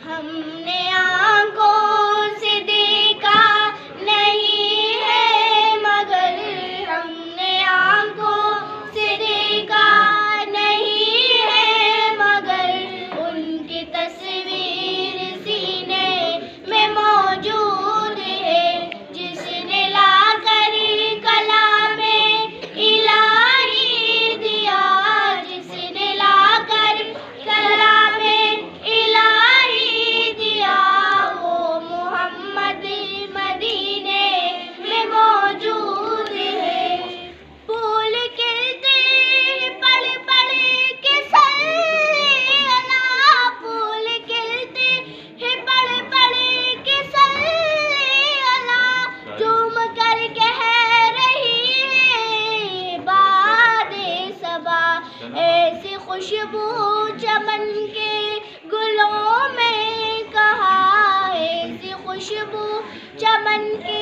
ہم نے آنکھوں سے دیکھا نہیں ہے مگر ہم نے آنکھوں سے دیکھا نہیں ہے مگر ان کی تصویر سینے میں موجود ہے جس نے لا کر کلام الہی دیا جس نے لا کر کلام الہی دیا وہ محمد مدینے میں موجود ہے پھول کھلتے پڑھ پڑھ کے صلی اللہ پھول کھلتے ہیں پڑھ پڑھ کے صلی اللہ جھوم کر کہہ رہی ہے باد صبا ایسی خوشبو چمن کے گلوں میں کہاں ایسی خوشبو چمن کے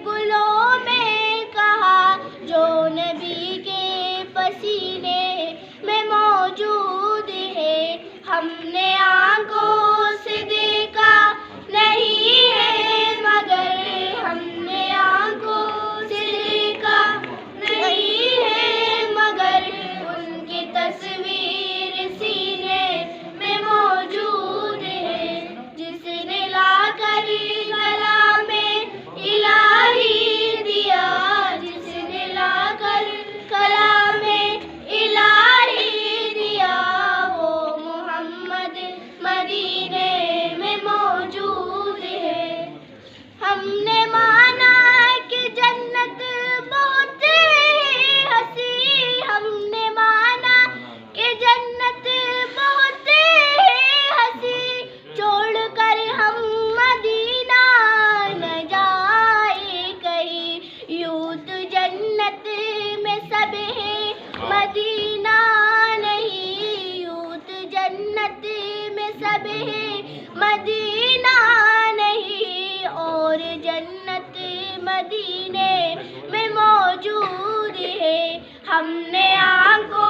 گلوں میں کہاں جو نبی کے پسینے میں موجود ہے ہم نے آنکھوں سے دیکھا نہیں ہے مگر ہم نے آنکھوں سے دیکھا نہیں ہے مگر ان کی تصویر سینے میں موجود ہے جس نے لا کر کلام الہی دیا جس نے لا کر کلام الہی دیا وہ محمد مدینے میں موجود ہے ہم نے مانا کہ جنت بہت ہی ہنسی ہم نے مانا کہ جنت بہت ہی ہنسی چھوڑ کر ہم مدینہ نہ جائے کہیں یوں تو جنت میں سب ہے مدینہ نہیں یوں تو جنت میں سب ہے مدینہ نہیں اور جنت مدینے میں موجود ہے ہم نے آنکھوں